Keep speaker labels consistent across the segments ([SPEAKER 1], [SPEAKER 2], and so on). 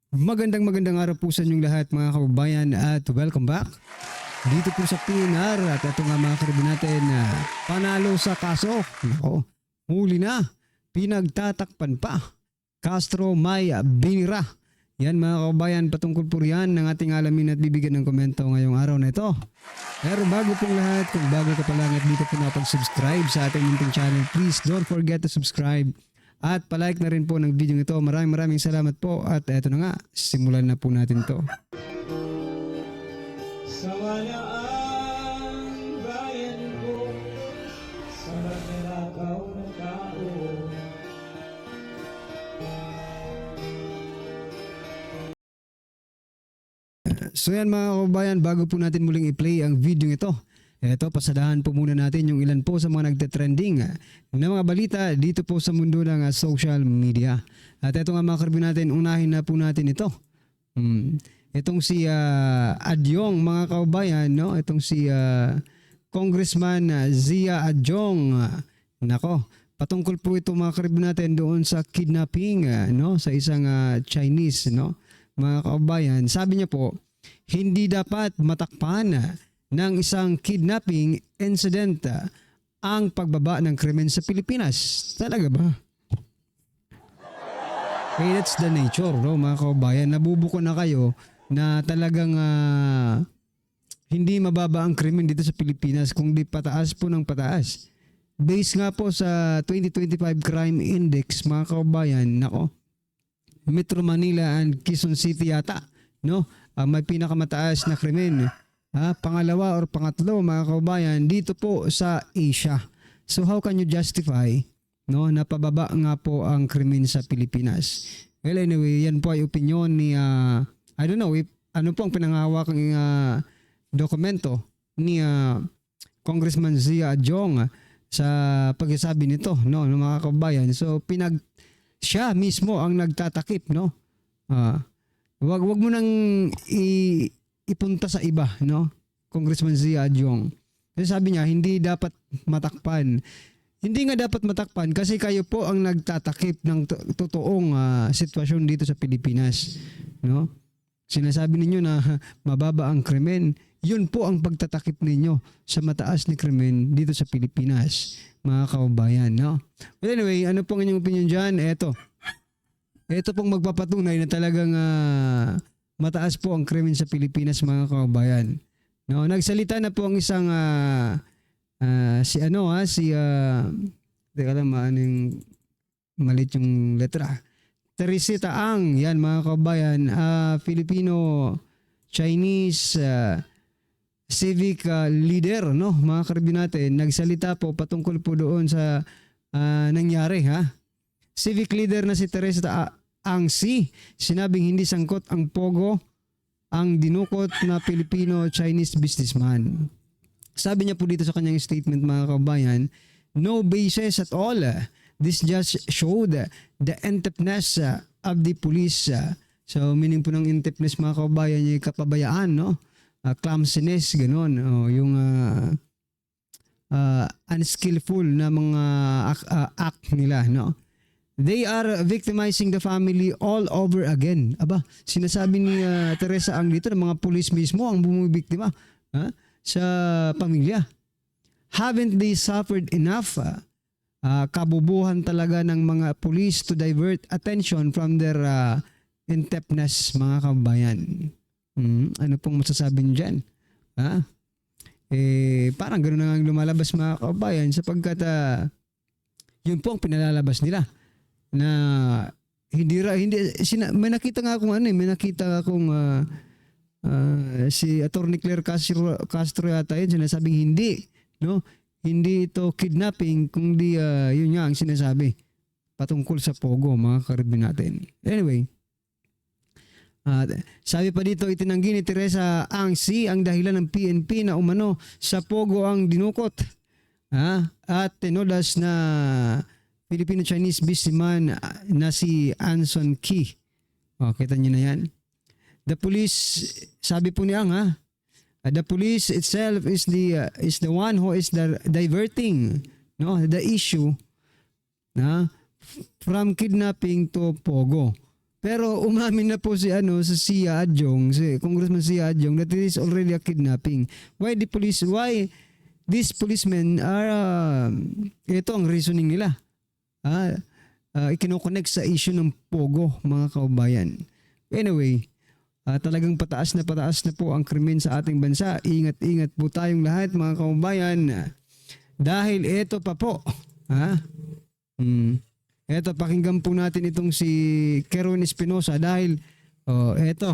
[SPEAKER 1] Magandang araw po sa inyong lahat mga kababayan at welcome back dito po sa PNR at ito nga mga karibin natin panalo sa kaso. Nako, huli na, pinagtatakpan pa. Castro may binira. Yan mga kababayan, patungkol po riyan ng ating alamin at bibigyan ng komento ngayong araw na ito. Pero bago pong lahat, kung bago ka pa lang at dito po nakapag-subscribe sa ating munting channel, please don't forget to subscribe. At palike na rin po ng video ito. Maraming salamat po. At eto na nga, simulan na po natin to.
[SPEAKER 2] Sa walaan bayan ko, sa nilakaw na tao.
[SPEAKER 1] So yan mga kababayan, bago po natin muling i-play ang video ito, eto, pasadahan po muna natin yung ilan po sa mga nagte-trending na mga balita dito po sa mundo ng social media. At eto nga mga karibin natin, unahin na po natin ito. Itong si Adyong mga kababayan, no? Itong si Congressman Zia Adyong. Nako, patungkol po ito mga karibin natin doon sa kidnapping no? Sa isang Chinese, no? Mga kababayan, sabi niya po, hindi dapat matakpan ng isang kidnapping incident ang pagbaba ng krimen sa Pilipinas. Talaga ba? Okay, that's the nature, no, mga kababayan. Nabubuko na kayo na talagang hindi mababa ang krimen dito sa Pilipinas, kundi pataas po ng pataas. Based nga po sa 2025 Crime Index, mga kababayan, nako, Metro Manila and Quezon City yata, no? May pinakamataas na krimen. Pangalawa or pangatlo mga kababayan dito po sa Asia. So how can you justify, no, na pababa nga po ang krimen sa Pilipinas? Well anyway, yan po ay opinion ni I don't know if ano po ang pinangahawak ng dokumento ni Congressman Zia Adyong sa pagsasabi nito, no, ng mga kababayan. So siya mismo ang nagtatakip, no? Wag mo nang ipunta sa iba, no? Congressman Zia Adyong. Kasi sabi niya, hindi dapat matakpan. Hindi nga dapat matakpan kasi kayo po ang nagtatakip ng totoong sitwasyon dito sa Pilipinas, no? Sinasabi ninyo na mababa ang krimen. Yun po ang pagtatakip ninyo sa mataas ni krimen dito sa Pilipinas, mga kababayan, no? But anyway, ano pong inyong opinion dyan? Ito pong magpapatunay na talagang mataas po ang krimen sa Pilipinas, mga kababayan. No, nagsalita na po ang isang teka lang, anong malit yung letra. Teresita Ang, yan mga kababayan, Filipino Chinese civic leader, no, mga karibin natin, nagsalita po patungkol po doon sa nangyari, Civic leader na si Teresita Ang sinabing hindi sangkot ang pogo ang dinukot na Filipino-Chinese businessman. Sabi niya po dito sa kanyang statement, mga kababayan, no basis at all. This just showed the inteptness of the police. So meaning po ng inteptness, mga kababayan, yung kapabayaan, no? Clumsiness, gano'n. Yung unskillful na mga act nila, no? They are victimizing the family all over again. Aba, sinasabi ni Teresa Ang dito na mga pulis mismo ang bumibiktima sa pamilya. Haven't they suffered enough? Kabubuhan talaga ng mga pulis to divert attention from their inteptness, mga kababayan. Ano pong masasabi niyo dyan? Parang gano'n na nga lumalabas, mga kababayan, sapagkat yun po ang pinalalabas nila. Na may nakita nga akong si Attorney Claire Castro yata yun, sinasabing hindi, no, hindi ito kidnapping, kundi yun nga ang sinasabi patungkol sa pogo, mga karibin natin. Anyway, sabi pa dito, itinanggi ni Teresa Ang ang dahilan ng PNP na umano sa pogo ang dinukot at tinodas na Filipino-Chinese businessman na si Anson Key. Kita niyo na yan. The police, sabi po ni Ang, the police itself is the one who is diverting, no, the issue from kidnapping to pogo. Pero umamin na po si si Sia Adjong, si Congressman Sia Adjong, that it is already a kidnapping. Why these policemen are ito ang reasoning nila. Ikino-connect sa issue ng Pogo, mga kaubayan. Anyway, talagang pataas na po ang krimen sa ating bansa. Ingat-ingat po tayong lahat, mga kaubayan. Dahil ito pa po, Eto, pakinggan po natin itong si Kerwin Espinosa dahil, eto.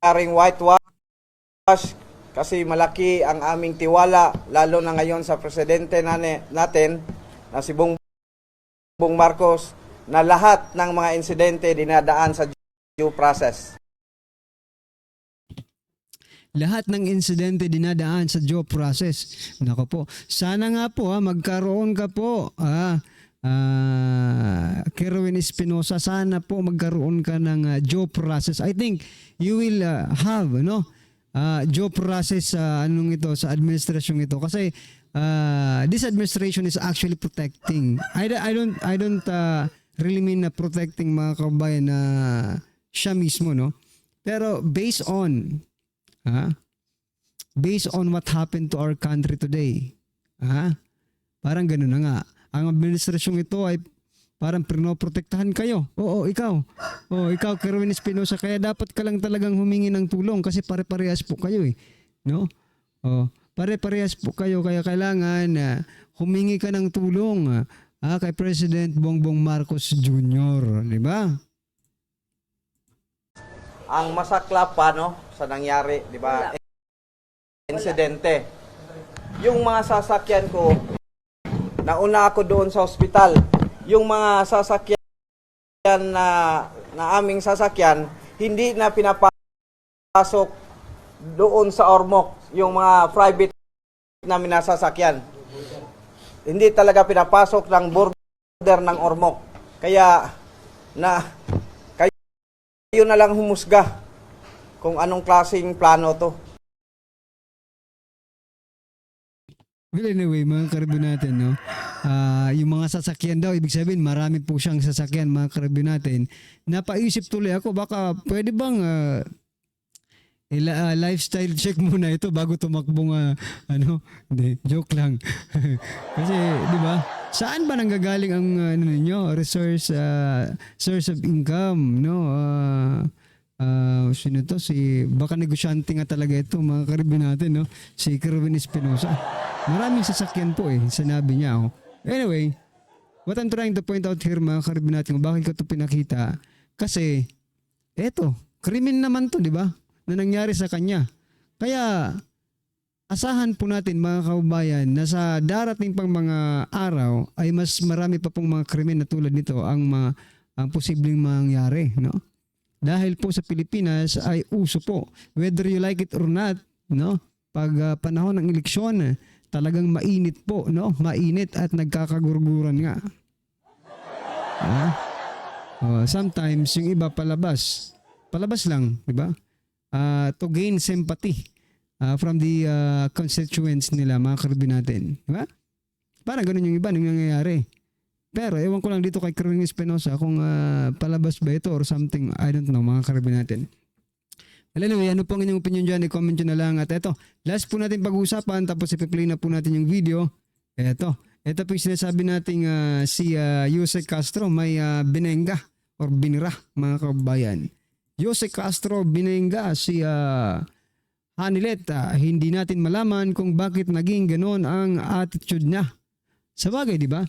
[SPEAKER 3] Aring whitewash kasi malaki ang aming tiwala lalo na ngayon sa presidente natin na si Bongbong Marcos na lahat ng mga insidente dinadaan sa due process.
[SPEAKER 1] Lahat ng insidente dinadaan sa due process. Nako po, sana nga po magkaroon ka po Kerwin Espinosa, sana po magkaroon ka ng due process. I think you will have due process sa sa administrasyon ito kasi this administration is actually protecting. I don't really mean na protecting, mga kabayan, na siya mismo, no? Pero based on what happened to our country today, parang gano'n na nga. Ang administrasyong ito ay parang pinoprotektahan kayo. Ikaw, Kerwin Espinosa, kaya dapat ka lang talagang humingi ng tulong kasi pare-parehas po kayo no? Pare-parehas po kayo, kaya kailangan humingi ka ng tulong kay President Bongbong Marcos Jr., di ba?
[SPEAKER 3] Ang masaklap pa sa nangyari, di ba? Insidente. Yung mga sasakyan ko, nauna ako doon sa ospital. Yung mga sasakyan na aming sasakyan, hindi na pinapasok doon sa Ormoc. Yung mga private namin na sasakyan. Hindi talaga pinapasok ng border ng Ormoc. Kaya kayo na lang humusga kung anong klaseng plano to.
[SPEAKER 1] Well, anyway, mga karibyo natin, no? Yung mga sasakyan daw, ibig sabihin, marami po siyang sasakyan, mga karibyo natin. Napaisip tuloy ako, baka pwede bang lifestyle check muna ito bago tumakbong, hindi, joke lang. Kasi, di ba, saan ba nanggagaling ang source of income, no? Sino to? Baka negosyante nga talaga ito, mga karibyo natin, no? Si Kerwin Espinosa. Maraming sasakyan po sinabi niya. Anyway, what I'm trying to point out here, mga karibyo natin, bakit ko ito pinakita? Kasi, krimen naman to, di ba? Na nangyari sa kanya. Kaya, asahan po natin, mga kaubayan, na sa darating pang mga araw ay mas marami pa pong mga krimen na tulad nito ang posibleng mangyari, no? Dahil po sa Pilipinas ay uso po, whether you like it or not, no? Pag panahon ng eleksyon, talagang mainit po, no? Mainit at nagkakagurguran nga. Sometimes yung iba palabas lang, di ba? To gain sympathy from the constituents nila, mga karibyo natin, di ba? Parang ganun yung iba nang nangyayari. Pero ewan ko lang dito kay Kerwin Espinosa kung palabas ba ito or something, I don't know, mga karibyo natin. Well, anyway, ano po ang inyong opinion dyan? I-comment nyo na lang. At eto, last po natin pag-uusapan, tapos ipi-play na po natin yung video. Ito po yung sinasabi nating si Jose Castro may binenga or binira, mga kabayan. Jose Castro binenga si Hanilet. Hindi natin malaman kung bakit naging ganon ang attitude niya. Sa bagay, di ba?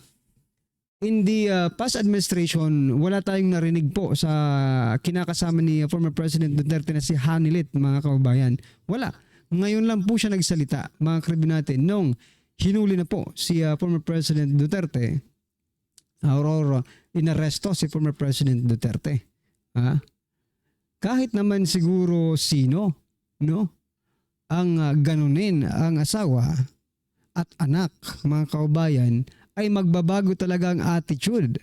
[SPEAKER 1] In the past administration, wala tayong narinig po sa kinakasama ni former President Duterte na si Hanilet, mga kababayan. Wala. Ngayon lang po siya nagsalita, mga karibyo natin, nung hinuli na po si former President Duterte or inaresto si former President Duterte. Kahit naman siguro sino, no? Ang ganunin ang asawa at anak, mga kababayan, ay magbabago talaga ang attitude.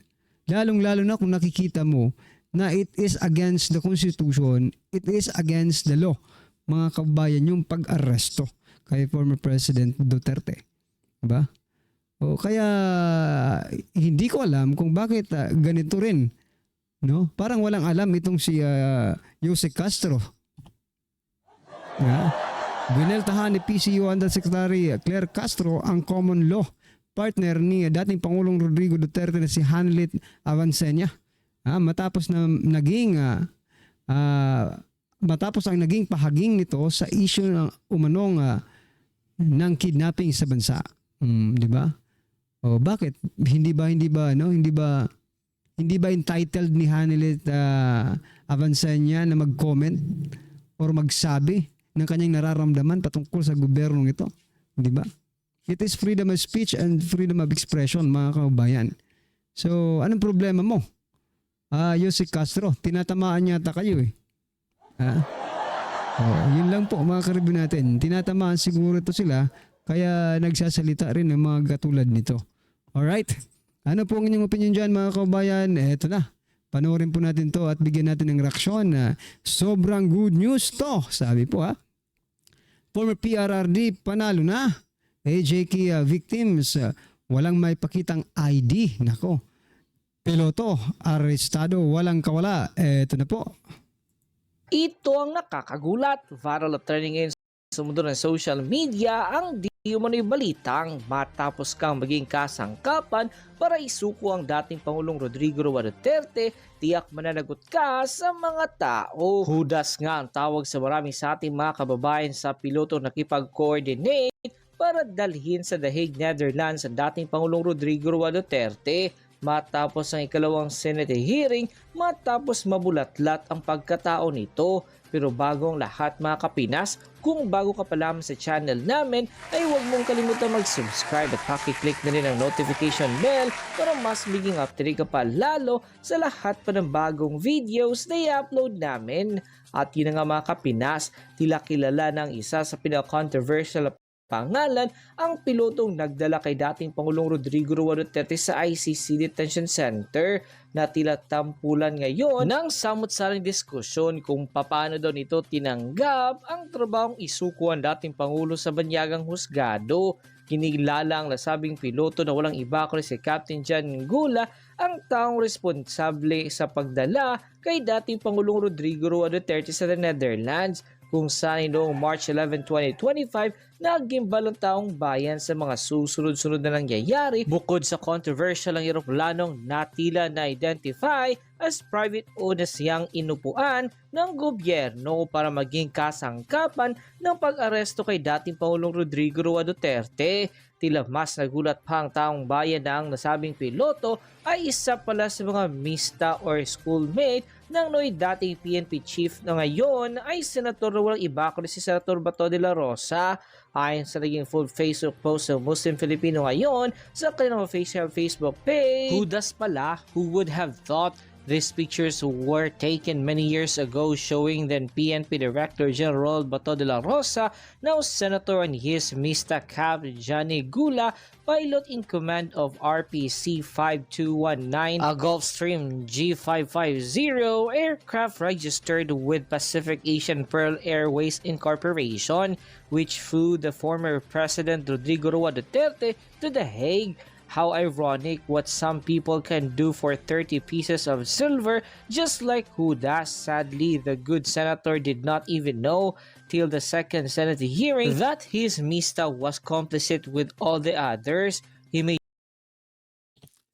[SPEAKER 1] Lalong-lalo na kung nakikita mo na it is against the Constitution, it is against the law, mga kababayan, yung pag-aresto kay former President Duterte. Diba? Kaya hindi ko alam kung bakit ganito rin, No? Parang walang alam itong si Jose Castro. Yeah. Bineltahan ni PCU Undersecretary Claire Castro ang common law partner ni dating Pangulong Rodrigo Duterte na si Hanlit Avancenia. Matapos ang naging pahaging nito sa issue ng umanong ng kidnapping sa bansa. Di ba? O bakit? Hindi ba entitled ni Hanlit Avancenia na mag-comment or magsabi ng kanyang nararamdaman patungkol sa gobyernong ito? Di ba? It is freedom of speech and freedom of expression, mga kababayan. So, anong problema mo? Jose Castro, tinatamaan yata kayo eh. Yun lang po mga karibin natin. Tinatamaan siguro ito sila, kaya nagsasalita rin ng mga katulad nito. Alright? Ano po ang inyong opinion dyan mga kababayan? Eto na. Panoorin po natin to at bigyan natin ng reaksyon. Sobrang good news to. Sabi po former PRRD panalo na. AJK victims walang may pakitang ID. Nako. Piloto arestado walang kawala. Eto na po.
[SPEAKER 4] Ito ang nakakagulat. Viral at trending ngayon sa mundo ng social media ang di umano'y balitang matapos kang maging kasangkapan para isuko ang dating Pangulong Rodrigo Roa Duterte, tiyak mananagot ka sa mga tao. Hudas nga ang tawag sa marami sa ating mga kababayan sa piloto nakipag-coordinate para dalhin sa The Hague, Netherlands ang dating Pangulong Rodrigo Roa Duterte. Matapos ang ikalawang Senate hearing, matapos mabulatlat ang pagkatao nito. Pero bago ang lahat mga kapinas, kung bago ka pa lamang sa channel namin, ay huwag mong kalimutan mag-subscribe at pakiclick na rin ang notification bell para mas biging up-to-date ka pa lalo sa lahat pa ng bagong videos na i-upload namin. At yun nga mga kapinas, tila kilala ng isa sa pinaka-controversial pangalan ang pilotong nagdala kay dating Pangulong Rodrigo Roa Duterte sa ICC Detention Center na tila tampulan ngayon ng samot-saring diskusyon kung paano daw nito tinanggap ang trabahong isuko ang dating Pangulo sa banyagang husgado. Kinilala ang nasabing piloto na walang iba kundi si Captain John Gula ang taong responsable sa pagdala kay dating Pangulong Rodrigo Roa Duterte sa the Netherlands, kung saan noong March 11, 2025 naggimbal ang taong bayan sa mga susunod-sunod na nangyayari bukod sa controversial ang eroplanong natila na-identify as private o na siyang inupuan ng gobyerno para maging kasangkapan ng pag-aresto kay dating Pangulong Rodrigo Roa Duterte. Tila mas nagulat pa ang taong bayan na ang nasabing piloto ay isa pala sa mga mista or schoolmate ng noy dating PNP chief na ngayon ay senator na walang iba kundi si Senator Bato de la Rosa. Ayon sa naging full Facebook post ng Muslim Filipino ngayon sa kanilang official Facebook page, hudas pala, who would have thought. These pictures were taken many years ago showing then PNP Director General Bato de la Rosa, now Senator and his Mista Cap Johnny Gula, pilot in command of RPC 5219, a Gulfstream G550 aircraft registered with Pacific Asian Pearl Airways Incorporation, which flew the former President Rodrigo Roa Duterte to The Hague. How ironic what some people can do for 30 pieces of silver, just like Judas. Sadly, the good senator did not even know till the second Senate hearing that his mista was complicit with all the others. He may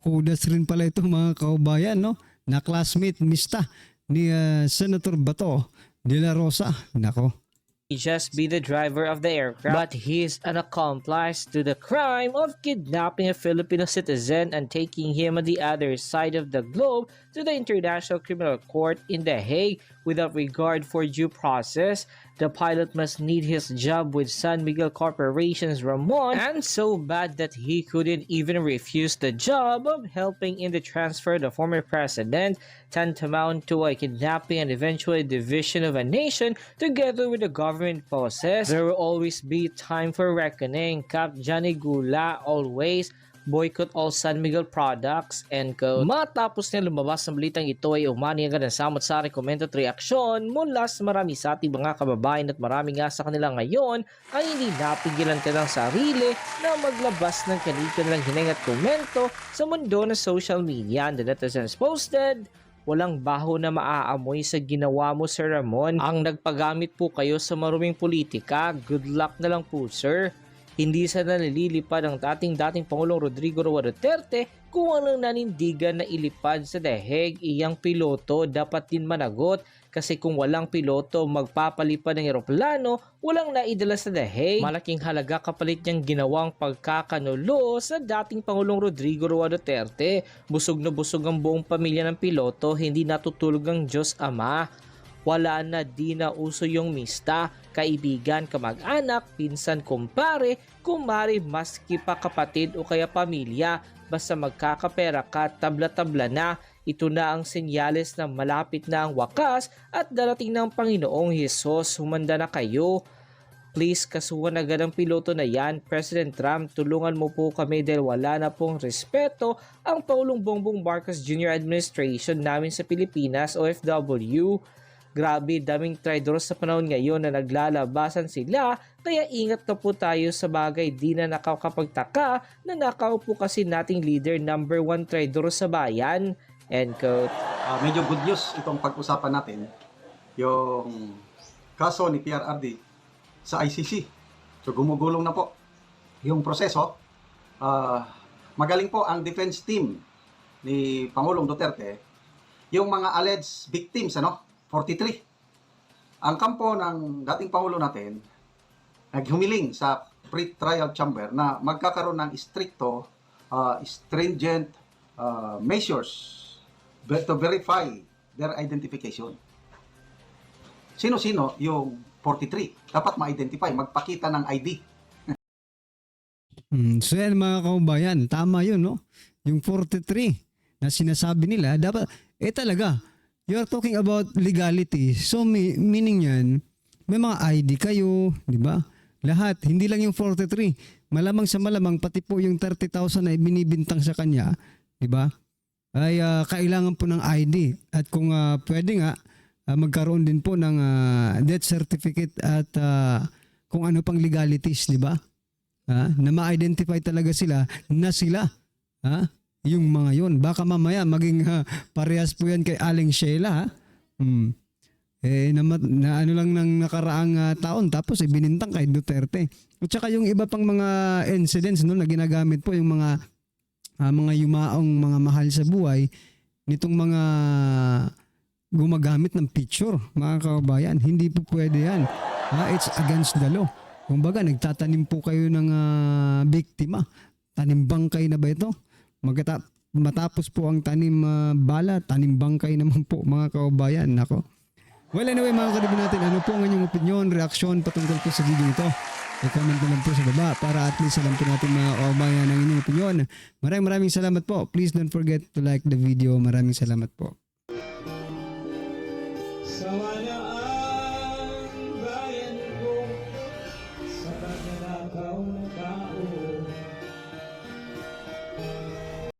[SPEAKER 1] Judas rin pala ito mga kaubayan, no? Na classmate mista ni Senator Bato de la Rosa. Nako.
[SPEAKER 4] just be the driver of the aircraft, but he's an accomplice to the crime of kidnapping a Filipino citizen and taking him on the other side of the globe to the International Criminal Court in The Hague without regard for due process. The pilot must need his job with San Miguel Corporation's Ramon, and so bad that he couldn't even refuse the job of helping in the transfer of the former president, tantamount to a kidnapping and eventually division of a nation together with the government process. There will always be time for reckoning. Cap Johnny Gula always boycott all San Miguel products, end quote. Matapos na lumabas ng balitang ito ay umani agad ng samot-saring komento at reaksyon mula sa marami sa ating mga kababayan, at marami nga sa kanila ngayon ay hindi napigilan ka ng sarili na maglabas ng kanilang hininga at komento sa mundo ng social media. And the netizens posted, Walang baho na maaamoy sa ginawa mo, Sir Ramon. Ang nagpagamit po kayo sa maruming politika, good luck na lang po, sir. Hindi sa nalilipad ang dating Pangulong Rodrigo Roa Duterte kung anong nanindigan na ilipad sa dahig. Iyang piloto dapat din managot kasi kung walang piloto magpapalipad ng eroplano, walang naidala sa dahig. Malaking halaga kapalit niyang ginawang pagkakanulo sa dating Pangulong Rodrigo Roa Duterte. Busog na busog ang buong pamilya ng piloto, hindi natutulog ang Diyos Ama. Wala na, di na uso yung mista, kaibigan, kamag-anak, pinsan, kumpare, kumari, maski pa kapatid o kaya pamilya. Basta magkakapera ka, tabla-tabla na. Ito na ang senyales na malapit na ang wakas at darating ng Panginoong Hesus. Humanda na kayo. Please, kasuhan agad ang piloto na yan. President Trump, tulungan mo po kami dahil wala na pong respeto ang Pangulong Bongbong Marcos Jr. Administration namin sa Pilipinas, OFW. Grabe, daming traidor sa panahon ngayon na naglalabasan sila, kaya ingat na po tayo sa bagay. Di na nakakapagtaka na nakaupo kasi nating leader number 1 traidor sa bayan. End quote.
[SPEAKER 5] Medyo good news itong pag-usapan natin, yung kaso ni PRRD sa ICC. So gumugulong na po yung proseso. Magaling po ang defense team ni Pangulong Duterte. Yung mga alleged victims, 43. Ang kampo ng dating Pangulo natin naghumiling sa pre-trial chamber na magkakaroon ng stricto, stringent measures to verify their identification. Sino-sino yung 43? Dapat ma-identify, magpakita ng ID.
[SPEAKER 1] So yan mga kaubayan, tama yun, no? Yung 43 na sinasabi nila, dapat, talaga, you're talking about legality. So meaning yan, may mga ID kayo, di ba? Lahat, hindi lang yung 43. Malamang sa malamang, pati po yung 30,000 na binibintang sa kanya, di ba? Ay kailangan po ng ID. At kung pwede nga, magkaroon din po ng death certificate at kung ano pang legalities, di ba? Na ma-identify talaga sila na sila. Yung mga yon. Baka mamaya maging parehas po yan kay Aling Sheila. Na ano lang ng nakaraang taon tapos binintang kay Duterte. At saka yung iba pang mga incidents na ginagamit po yung mga yumaong mga mahal sa buhay nitong mga gumagamit ng picture, mga kababayan. Hindi po pwede yan. It's against the law. Kumbaga, nagtatanim po kayo ng biktima. Tanim bangkay na ba ito? Matapos po ang tanim bala, tanim bangkay naman po, mga kababayan. Nako. Well, anyway, mga kadibo natin, ano po ang inyong opinion, reaksyon patungkol po sa video ito? I-comment na lang po sa baba para at least alam po natin mga kababayan ang inyong opinion. Maraming salamat po. Please don't forget to like the video. Maraming salamat po.
[SPEAKER 2] Sa walang